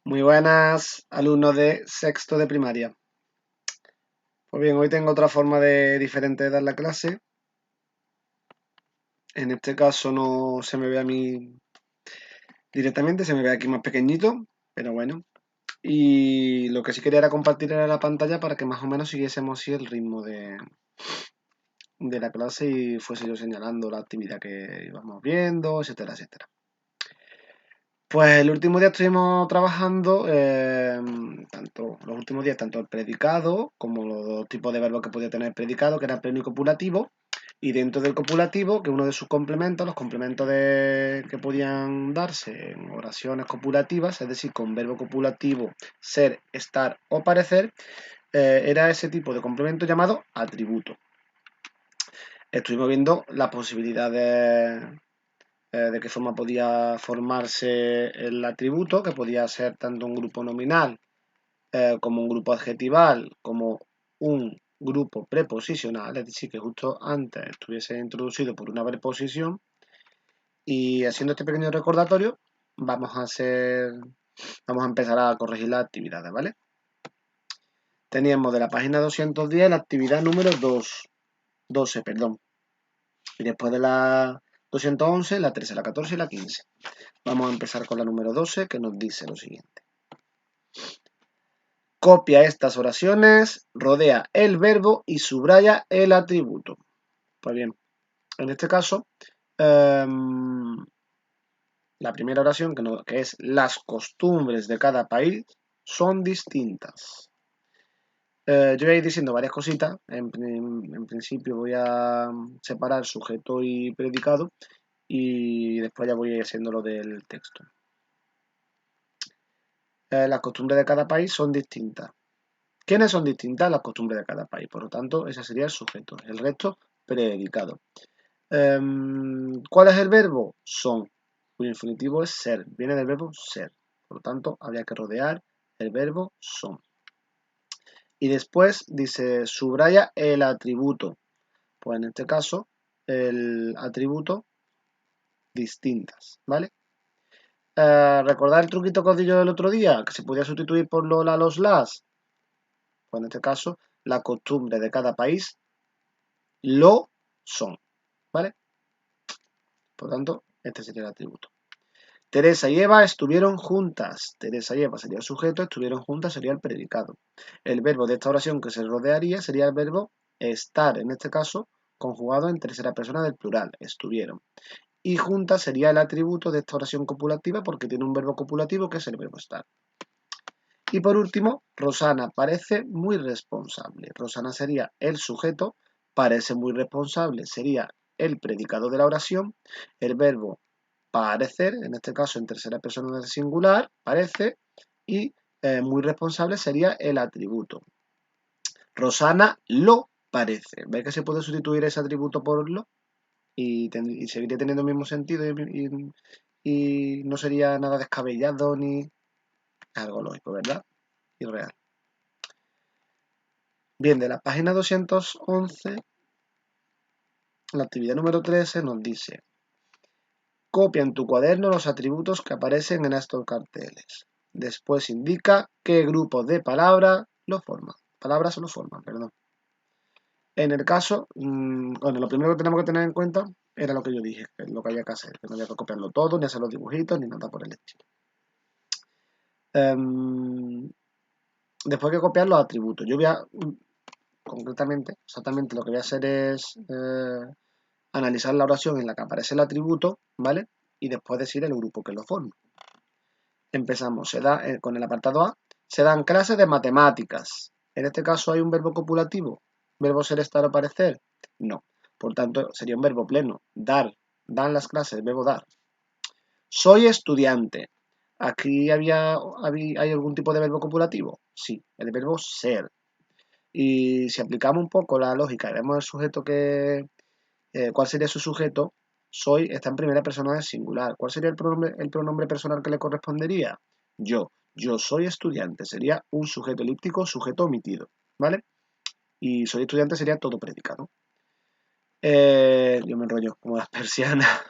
Muy buenas, alumnos de sexto de primaria. Pues bien, hoy tengo otra forma diferente de dar la clase. En este caso no se me ve a mí directamente, se me ve aquí más pequeñito, pero bueno. Y lo que sí quería era compartir era la pantalla para que más o menos siguiésemos así el ritmo de la clase y fuese yo señalando la actividad que íbamos viendo, etcétera, etcétera. Pues el último día estuvimos trabajando, los últimos días, tanto el predicado como los dos tipos de verbos que podía tener el predicado, que era pleno y copulativo, y dentro del copulativo, que uno de sus complementos, los complementos que podían darse en oraciones copulativas, es decir, con verbo copulativo ser, estar o parecer, era ese tipo de complemento llamado atributo. Estuvimos viendo las posibilidades de qué forma podía formarse el atributo, que podía ser tanto un grupo nominal como un grupo adjetival, como un grupo preposicional, es decir, que justo antes estuviese introducido por una preposición. Y haciendo este pequeño recordatorio, vamos a empezar a corregir las actividades, ¿vale? Teníamos de la página 210 la actividad número 12, perdón. Y después de la 211, la 13, la 14 y la 15. Vamos a empezar con la número 12, que nos dice lo siguiente. Copia estas oraciones, rodea el verbo y subraya el atributo. Pues bien, en este caso, la primera oración, que es las costumbres de cada país son distintas. Yo voy a ir diciendo varias cositas. En principio voy a separar sujeto y predicado y después ya voy a ir haciendo lo del texto. Las costumbres de cada país son distintas. ¿Quiénes son distintas? Las costumbres de cada país. Por lo tanto, ese sería el sujeto. El resto, predicado. ¿Cuál es el verbo? Son. Cuyo infinitivo es ser. Viene del verbo ser. Por lo tanto, habría que rodear el verbo son. Y después dice, subraya el atributo. Pues en este caso, el atributo distintas. ¿Vale? ¿Recordad el truquito que os di yo el otro día? Que se podía sustituir por los las. Pues en este caso, la costumbre de cada país lo son. ¿Vale? Por tanto, este sería el atributo. Teresa y Eva estuvieron juntas. Teresa y Eva sería el sujeto, estuvieron juntas sería el predicado. El verbo de esta oración que se rodearía sería el verbo estar, en este caso, conjugado en tercera persona del plural, estuvieron. Y juntas sería el atributo de esta oración copulativa porque tiene un verbo copulativo que es el verbo estar. Y por último, Rosana parece muy responsable. Rosana sería el sujeto, parece muy responsable sería el predicado de la oración, el verbo parecer, en este caso en tercera persona del singular, parece, y muy responsable sería el atributo. Rosana lo parece. ¿Veis que se puede sustituir ese atributo por lo? Y seguiría teniendo el mismo sentido y no sería nada descabellado ni algo lógico, ¿verdad? Y real. Bien, de la página 211, la actividad número 13 nos dice: copia en tu cuaderno los atributos que aparecen en estos carteles. Después indica qué grupos de palabras lo forman. Palabras lo forman, perdón. En el caso, bueno, lo primero que tenemos que tener en cuenta era lo que yo dije, que es lo que había que hacer, que no había que copiarlo todo, ni hacer los dibujitos, ni nada por el estilo. Después hay que copiar los atributos. Yo voy a, concretamente, exactamente lo que voy a hacer es analizar la oración en la que aparece el atributo, ¿vale? Y después decir el grupo que lo forma. Empezamos, con el apartado A, se dan clases de matemáticas. En este caso hay un verbo copulativo, verbo ser, estar o parecer. No, por tanto sería un verbo pleno, dar, dan las clases, verbo dar. Soy estudiante. ¿Aquí hay algún tipo de verbo copulativo? Sí, el verbo ser. Y si aplicamos un poco la lógica y vemos el sujeto ¿cuál sería su sujeto? Soy está en primera persona del singular. ¿Cuál sería el pronombre personal que le correspondería? Yo. Yo soy estudiante. Sería un sujeto elíptico, sujeto omitido. ¿Vale? Y soy estudiante sería todo predicado. Yo me enrollo como las persianas.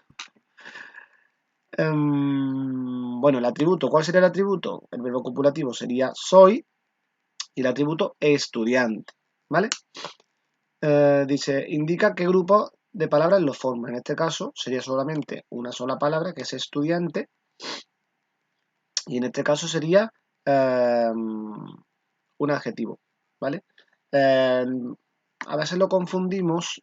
Bueno, el atributo, ¿cuál sería el atributo? El verbo copulativo sería soy y el atributo estudiante, ¿vale? Dice, indica qué grupo de palabras lo forma. En este caso sería solamente una sola palabra, que es estudiante, y en este caso sería un adjetivo, ¿vale? A veces lo confundimos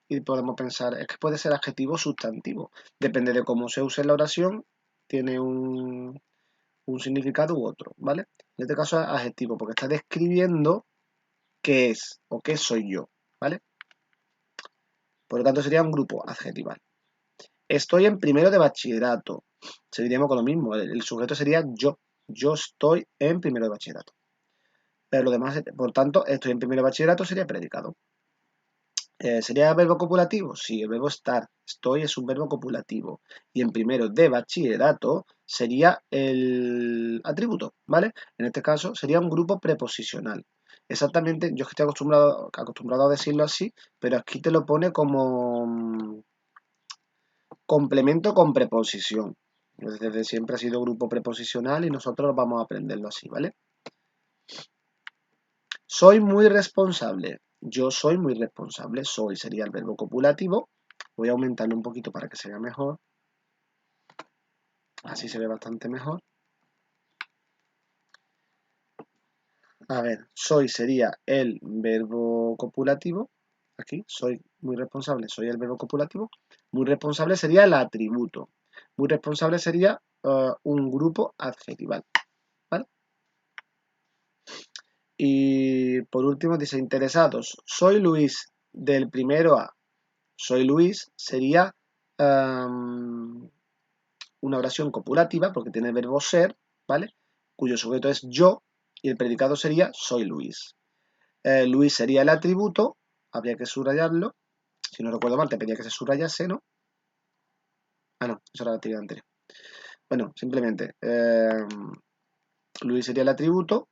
y podemos pensar, es que puede ser adjetivo o sustantivo. Depende de cómo se use en la oración, tiene un significado u otro, ¿vale? En este caso es adjetivo, porque está describiendo qué es o qué soy yo, ¿vale? Por lo tanto sería un grupo adjetival. Estoy en primero de bachillerato. Seguiríamos con lo mismo, el sujeto sería yo. Yo estoy en primero de bachillerato. Pero lo demás, por tanto, estoy en primero de bachillerato sería predicado. ¿Sería verbo copulativo? Sí, el verbo estar. Estoy es un verbo copulativo. Y en primero de bachillerato sería el atributo, ¿vale? En este caso sería un grupo preposicional. Exactamente, yo estoy acostumbrado a decirlo así, pero aquí te lo pone como complemento con preposición. Desde siempre ha sido grupo preposicional y nosotros vamos a aprenderlo así, ¿vale? Soy muy responsable. Yo soy muy responsable. Soy sería el verbo copulativo. Voy a aumentarlo un poquito para que se vea mejor. Así se ve bastante mejor. A ver, soy sería el verbo copulativo. Aquí, soy muy responsable, soy el verbo copulativo. Muy responsable sería el atributo. Muy responsable sería un grupo adjetival. ¿Vale? Y por último dice interesados. Soy Luis del primero a. Soy Luis sería una oración copulativa porque tiene el verbo ser, ¿vale? Cuyo sujeto es yo y el predicado sería soy Luis. Luis sería el atributo, habría que subrayarlo. Si no recuerdo mal, te pedía que se subrayase, ¿no? Ah, no, eso era la actividad anterior. Bueno, simplemente Luis sería el atributo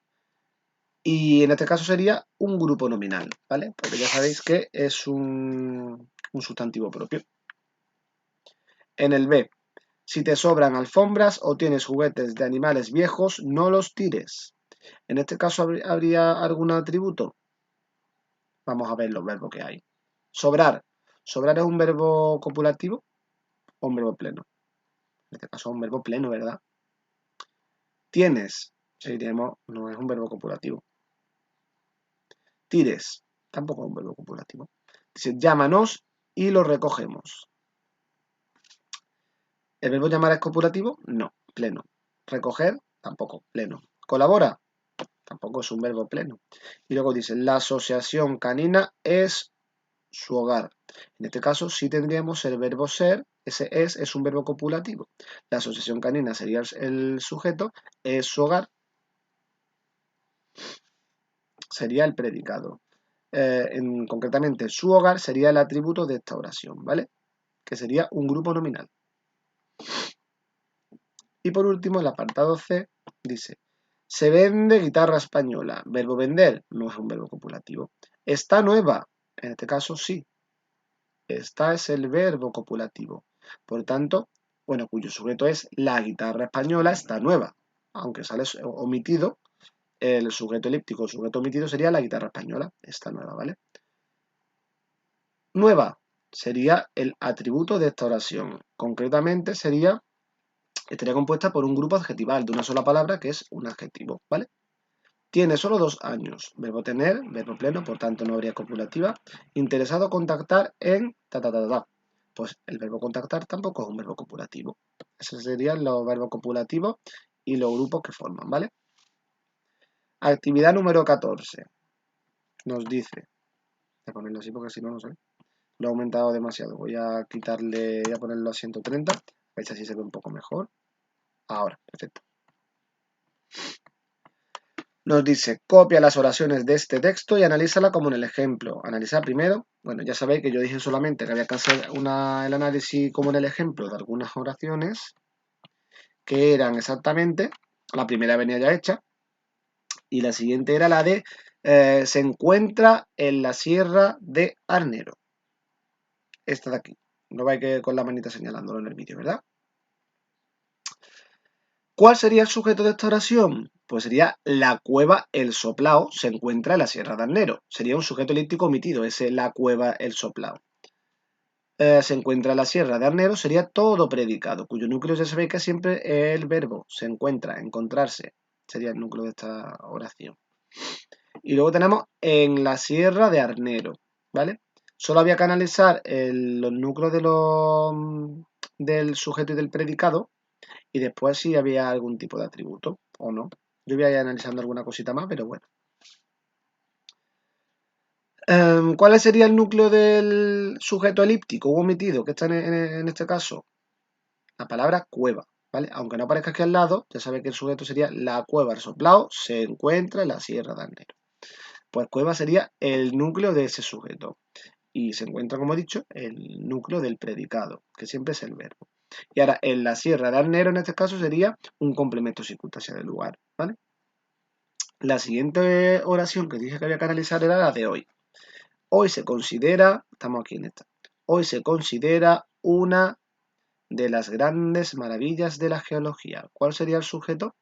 y en este caso sería un grupo nominal, ¿vale? Porque ya sabéis que es un sustantivo propio. En el B, si te sobran alfombras o tienes juguetes de animales viejos, no los tires. En este caso, ¿habría algún atributo? Vamos a ver los verbos que hay. Sobrar. ¿Sobrar es un verbo copulativo o un verbo pleno? En este caso es un verbo pleno, ¿verdad? Tienes. Seguiremos, no es un verbo copulativo. Tires. Tampoco es un verbo copulativo. Dice, llámanos y lo recogemos. ¿El verbo llamar es copulativo? No, pleno. Recoger, tampoco, pleno. Colabora, tampoco es un verbo pleno. Y luego dice, la asociación canina es su hogar. En este caso sí tendríamos el verbo ser, ese es un verbo copulativo. La asociación canina sería el sujeto, es su hogar, sería el predicado. Concretamente, su hogar sería el atributo de esta oración, ¿vale? Que sería un grupo nominal. Y por último, el apartado C dice, se vende guitarra española. Verbo vender no es un verbo copulativo. Está nueva. En este caso sí. Está es el verbo copulativo. Por tanto, bueno, cuyo sujeto es la guitarra española está nueva. Aunque sale omitido, el sujeto elíptico, el sujeto omitido sería la guitarra española. Está nueva, ¿vale? Nueva sería el atributo de esta oración. Concretamente estaría compuesta por un grupo adjetival de una sola palabra que es un adjetivo, ¿vale? Tiene solo 2 años. Verbo tener, verbo pleno, por tanto no habría copulativa. Interesado contactar en Pues el verbo contactar tampoco es un verbo copulativo. Esos serían los verbos copulativos y los grupos que forman, ¿vale? Actividad número 14. Nos dice, voy a ponerlo así porque si no, no sé. Lo he aumentado demasiado. Voy a ponerlo a 130. Veis así se ve un poco mejor. Ahora, perfecto. Nos dice, copia las oraciones de este texto y analízala como en el ejemplo. Analizar primero. Bueno, ya sabéis que yo dije solamente que había que hacer el análisis como en el ejemplo de algunas oraciones que eran exactamente, la primera venía ya hecha y la siguiente era la de se encuentra en la sierra de Arnero. Esta de aquí. No vais que con la manita señalándolo en el vídeo, ¿verdad? ¿Cuál sería el sujeto de esta oración? Pues sería la cueva El Soplao se encuentra en la Sierra de Arnero. Sería un sujeto elíptico omitido, ese la cueva El Soplao. Se encuentra en la Sierra de Arnero sería todo predicado, cuyo núcleo ya sabéis que siempre es el verbo, se encuentra, encontrarse. Sería el núcleo de esta oración. Y luego tenemos en la Sierra de Arnero, ¿vale? Solo había que analizar los núcleos del sujeto y del predicado y después si había algún tipo de atributo o no. Yo voy a ir analizando alguna cosita más, pero bueno. ¿Cuál sería el núcleo del sujeto elíptico o omitido que está en este caso? La palabra cueva, ¿vale? Aunque no aparezca aquí al lado, ya sabe que el sujeto sería la cueva, el soplao, se encuentra en la Sierra de Arnero. Pues cueva sería el núcleo de ese sujeto. Y se encuentra, como he dicho, el núcleo del predicado, que siempre es el verbo. Y ahora, en la Sierra de Arnero, en este caso, sería un complemento circunstancial del lugar, ¿vale? La siguiente oración que dije que había que analizar era la de hoy. Hoy se considera, estamos aquí en esta, hoy se considera una de las grandes maravillas de la geología. ¿Cuál sería el sujeto?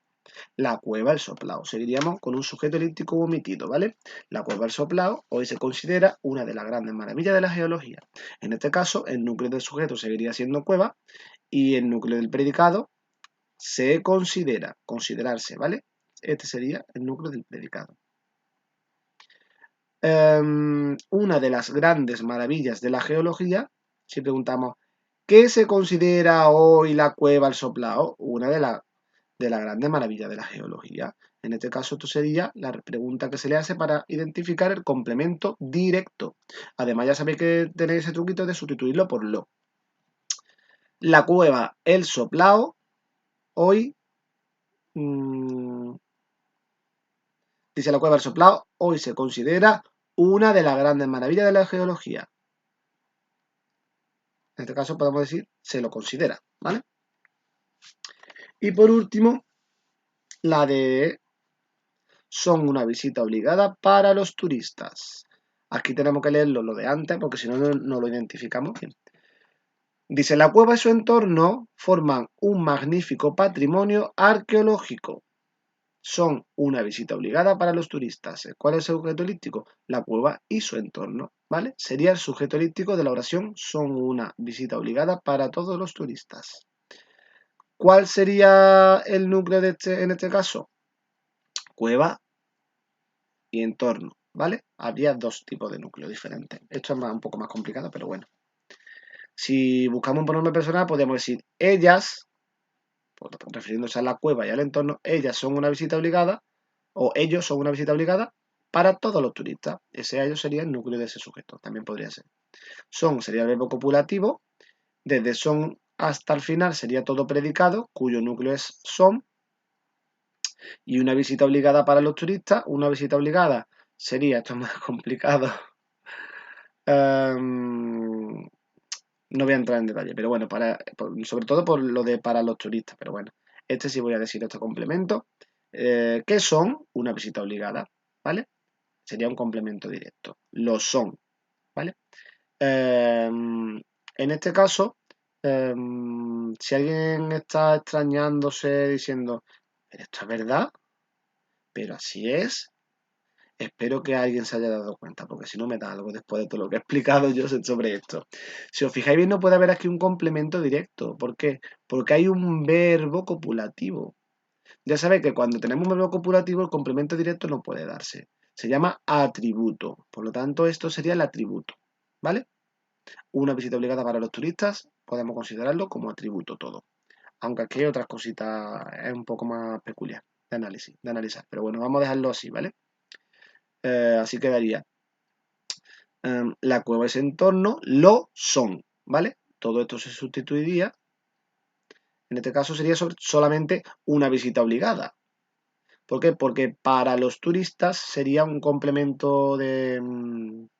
La cueva El Soplao. Seguiríamos con un sujeto elíptico omitido, ¿vale? La cueva El Soplao hoy se considera una de las grandes maravillas de la geología. En este caso, el núcleo del sujeto seguiría siendo cueva y el núcleo del predicado se considera, considerarse, ¿vale? Este sería el núcleo del predicado. Una de las grandes maravillas de la geología, si preguntamos, ¿qué se considera hoy la cueva El Soplao? Una de las grandes maravillas de la geología. En este caso, esto sería la pregunta que se le hace para identificar el complemento directo. Además, ya sabéis que tenéis ese truquito de sustituirlo por lo. La cueva El Soplao hoy, dice la cueva El Soplao, hoy se considera una de las grandes maravillas de la geología. En este caso podemos decir, se lo considera, ¿vale? Y por último, la de son una visita obligada para los turistas. Aquí tenemos que leerlo lo de antes porque si no, no lo identificamos bien. Dice, la cueva y su entorno forman un magnífico patrimonio arqueológico. Son una visita obligada para los turistas. ¿Cuál es el sujeto elíptico? La cueva y su entorno, ¿vale? Sería el sujeto elíptico de la oración, son una visita obligada para todos los turistas. ¿Cuál sería el núcleo en este caso? Cueva y entorno, ¿vale? Habría dos tipos de núcleos diferentes. Esto es un poco más complicado, pero bueno. Si buscamos un pronombre personal, podríamos decir ellas, refiriéndose a la cueva y al entorno, ellas son una visita obligada, o ellos son una visita obligada para todos los turistas. Ese a ellos sería el núcleo de ese sujeto, también podría ser. Son sería el verbo copulativo, desde son hasta el final sería todo predicado, cuyo núcleo es son, y una visita obligada para los turistas, una visita obligada sería, esto es más complicado, no voy a entrar en detalle, pero bueno, sobre todo por lo de para los turistas, pero bueno, este sí voy a decir este complemento, que son una visita obligada, ¿vale? Sería un complemento directo, lo son, ¿vale? En este caso, si alguien está extrañándose diciendo, ¿pero esto es verdad? ¿Pero así es? Espero que alguien se haya dado cuenta, porque si no me da algo después de todo lo que he explicado yo sobre esto. Si os fijáis bien, no puede haber aquí un complemento directo. ¿Por qué? Porque hay un verbo copulativo. Ya sabéis que cuando tenemos un verbo copulativo, el complemento directo no puede darse. Se llama atributo. Por lo tanto, esto sería el atributo. ¿Vale? Una visita obligada para los turistas, podemos considerarlo como atributo todo. Aunque aquí hay otras cositas, es un poco más peculiar de análisis, de analizar. Pero bueno, vamos a dejarlo así, ¿vale? Así quedaría. La cueva y ese entorno lo son, ¿vale? Todo esto se sustituiría. En este caso sería solamente una visita obligada. ¿Por qué? Porque para los turistas sería un complemento de... un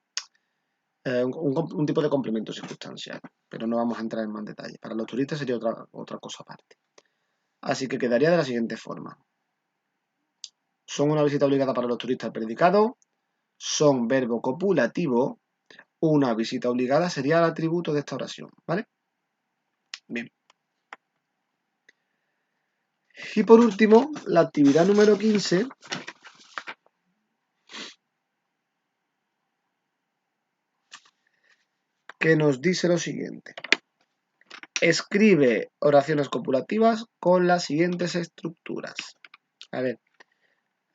tipo de complemento circunstancial, pero no vamos a entrar en más detalle. Para los turistas sería otra cosa aparte. Así que quedaría de la siguiente forma. Son una visita obligada para los turistas al predicado, son verbo copulativo, una visita obligada sería el atributo de esta oración, ¿vale? Bien. Y por último, la actividad número 15, que nos dice lo siguiente. Escribe oraciones copulativas con las siguientes estructuras. A ver,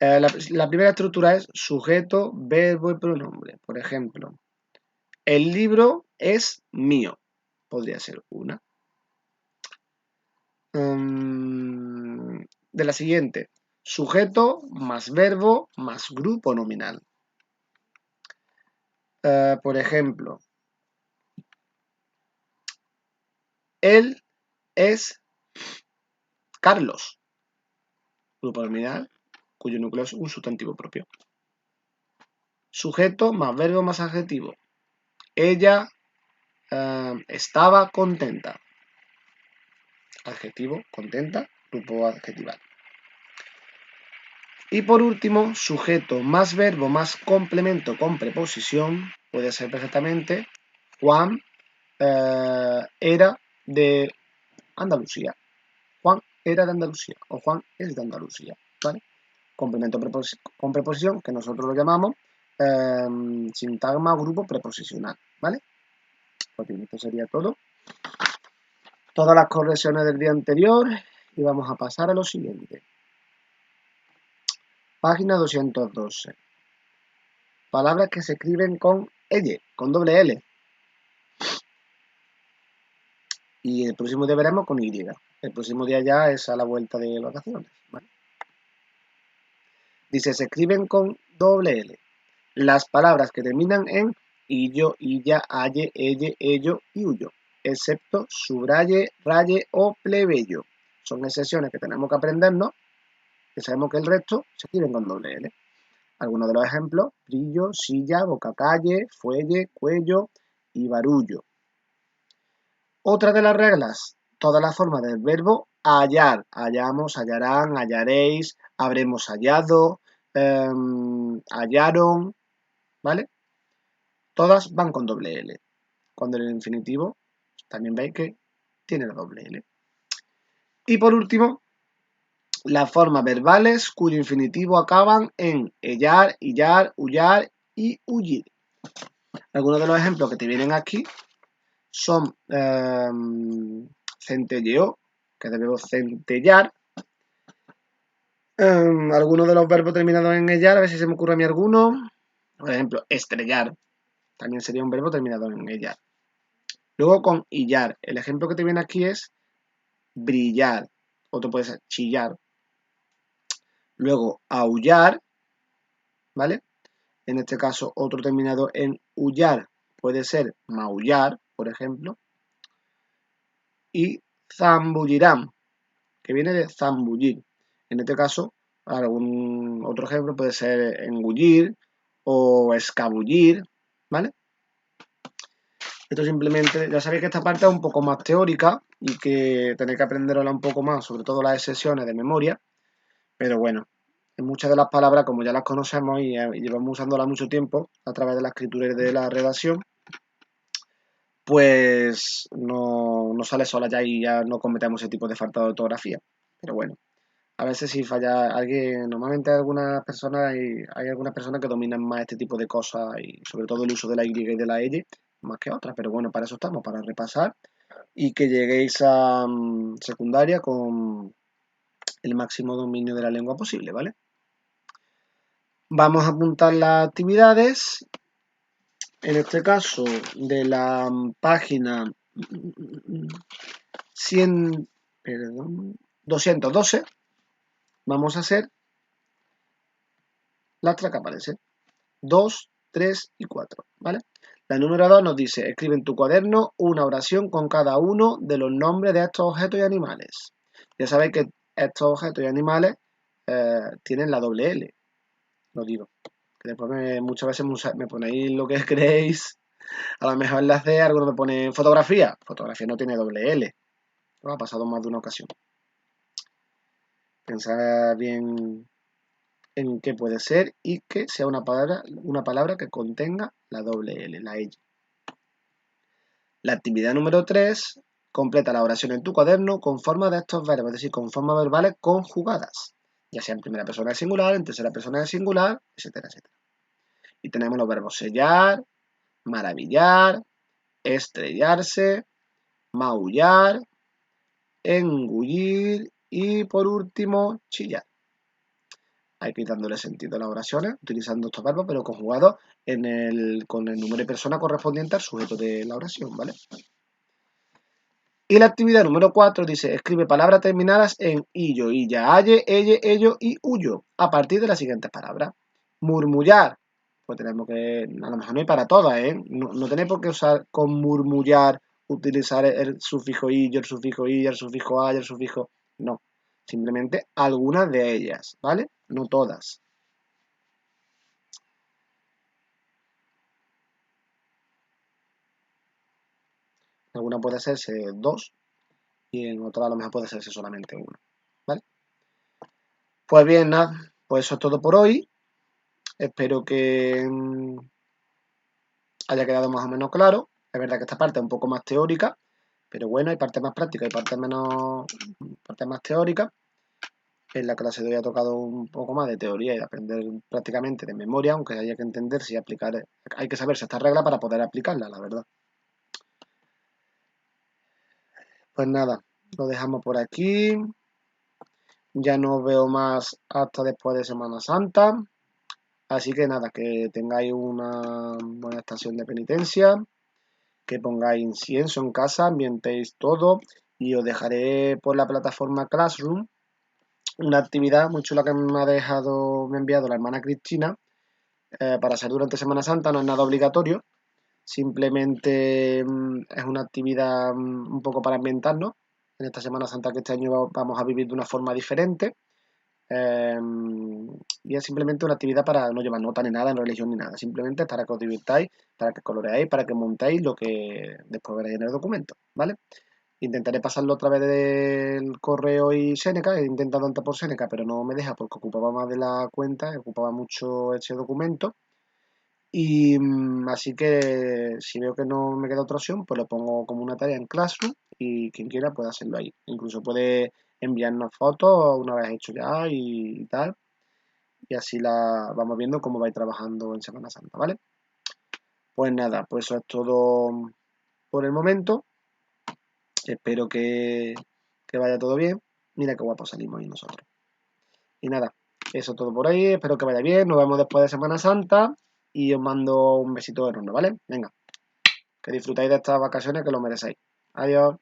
la primera estructura es sujeto, verbo y pronombre. Por ejemplo, el libro es mío. Podría ser una. De la siguiente, sujeto más verbo más grupo nominal. Por ejemplo, él es Carlos, grupo nominal cuyo núcleo es un sustantivo propio. Sujeto más verbo más adjetivo. Ella estaba contenta. Adjetivo, contenta, grupo adjetival. Y por último, sujeto más verbo más complemento con preposición. Puede ser perfectamente Juan era de Andalucía. Juan era de Andalucía o Juan es de Andalucía, ¿vale? Complemento con preposición que nosotros lo llamamos sintagma grupo preposicional, ¿vale? Pues bien, esto sería todo. Todas las correcciones del día anterior y vamos a pasar a lo siguiente. Página 212. Palabras que se escriben con L, con doble L. Y el próximo día veremos con Y. El próximo día ya es a la vuelta de vacaciones, ¿vale? Dice, se escriben con doble L. Las palabras que terminan en illo, illa, aye, elle, ello y huyo, excepto subraye, raye o plebeyo. Son excepciones que tenemos que aprendernos, que sabemos que el resto se escriben con doble L. Algunos de los ejemplos, brillo, silla, bocacalle, fuelle, cuello y barullo. Otra de las reglas, todas las formas del verbo hallar, hallamos, hallarán, hallaréis, habremos hallado, hallaron, ¿vale? Todas van con doble L. Cuando el infinitivo, también veis que tiene la doble L. Y por último, las formas verbales cuyo infinitivo acaban en ellar, illar, huyar y huyir. Algunos de los ejemplos que te vienen aquí son centelleó, que debemos centellar. Algunos de los verbos terminados en ellar, a ver si se me ocurre a mí alguno. Por ejemplo, estrellar, también sería un verbo terminado en ellar. Luego con hillar, el ejemplo que te viene aquí es brillar, otro puede ser chillar. Luego aullar, ¿vale? En este caso, otro terminado en ullar puede ser maullar, por ejemplo. Y zambullirán, que viene de zambullir. En este caso, algún otro ejemplo puede ser engullir o escabullir, ¿vale? Esto simplemente, ya sabéis que esta parte es un poco más teórica y que tenéis que aprenderla un poco más, sobre todo las excepciones de memoria, pero bueno, en muchas de las palabras, como ya las conocemos y llevamos usándolas mucho tiempo a través de la escritura y de la redacción, pues no sale sola ya y ya no cometemos ese tipo de falta de ortografía. Pero bueno, a veces si falla alguien, normalmente hay algunas personas que dominan más este tipo de cosas y sobre todo el uso de la Y y de la L más que otras, pero bueno, para eso estamos, para repasar y que lleguéis a secundaria con el máximo dominio de la lengua posible, ¿vale? Vamos a apuntar las actividades, en este caso de la página 100, perdón, 212, vamos a hacer las que aparecen, 2, 3 y 4, ¿vale? La número 2 nos dice, escribe en tu cuaderno una oración con cada uno de los nombres de estos objetos y animales. Ya sabéis que estos objetos y animales tienen la doble L, lo digo. Que después muchas veces me ponéis lo que creéis. A lo mejor en la C algunos me ponen fotografía. Fotografía no tiene doble L. Lo ha pasado más de una ocasión. Pensad bien en qué puede ser y que sea una palabra que contenga la doble L, la L. La actividad número 3 Completa la oración en tu cuaderno con forma de estos verbos, es decir, con formas verbales conjugadas, ya sea en primera persona de singular, en tercera persona de singular, etcétera, etcétera. Y tenemos los verbos sellar, maravillar, estrellarse, maullar, engullir y por último chillar. Hay que ir dándole sentido a las oraciones utilizando estos verbos, pero conjugados con el número de persona correspondiente al sujeto de la oración, ¿vale? Y la actividad número 4 dice, escribe palabras terminadas en illo, illa, aye, elle, ello y huyo, a partir de las siguientes palabras. Murmullar, pues tenemos que, a lo mejor no hay para todas, ¿eh? No tenéis por qué usar con murmullar, utilizar el sufijo illo, el sufijo illa, el sufijo aye, el sufijo... No, simplemente algunas de ellas, ¿vale? No todas. Alguna puede hacerse dos y en otra a lo mejor puede hacerse solamente una, ¿vale? Pues bien, nada, pues eso es todo por hoy. Espero que haya quedado más o menos claro. Es verdad que esta parte es un poco más teórica, pero bueno, hay partes más prácticas y partes más teóricas. En la clase de hoy ha tocado un poco más de teoría y de aprender prácticamente de memoria, aunque haya que entender si aplicar, hay que saberse esta regla para poder aplicarla, la verdad. Pues nada, lo dejamos por aquí. Ya no os veo más hasta después de Semana Santa. Así que nada, que tengáis una buena estación de penitencia, que pongáis incienso en casa, ambientéis todo y os dejaré por la plataforma Classroom una actividad muy chula que me ha enviado la hermana Cristina para hacer durante Semana Santa. No es nada obligatorio, simplemente es una actividad un poco para ambientarnos en esta Semana Santa que este año vamos a vivir de una forma diferente. Y es simplemente una actividad para no llevar nota ni nada en religión ni nada, simplemente para que os divirtáis, para que coloreáis, para que montéis lo que después veréis en el documento, ¿vale? Intentaré pasarlo otra vez del correo y Seneca, he intentado entrar por Seneca, pero no me deja porque ocupaba más de la cuenta, ocupaba mucho ese documento. Y así que si veo que no me queda otra opción, pues lo pongo como una tarea en Classroom y quien quiera puede hacerlo ahí. Incluso puede enviarnos fotos una vez hecho ya y tal. Y así la vamos viendo cómo vais trabajando en Semana Santa, ¿vale? Pues nada, pues eso es todo por el momento. Espero que vaya todo bien. Mira qué guapo salimos ahí nosotros. Y nada, eso es todo por ahí. Espero que vaya bien. Nos vemos después de Semana Santa. Y os mando un besito enorme, ¿vale? Venga, que disfrutáis de estas vacaciones que lo merecéis. Adiós.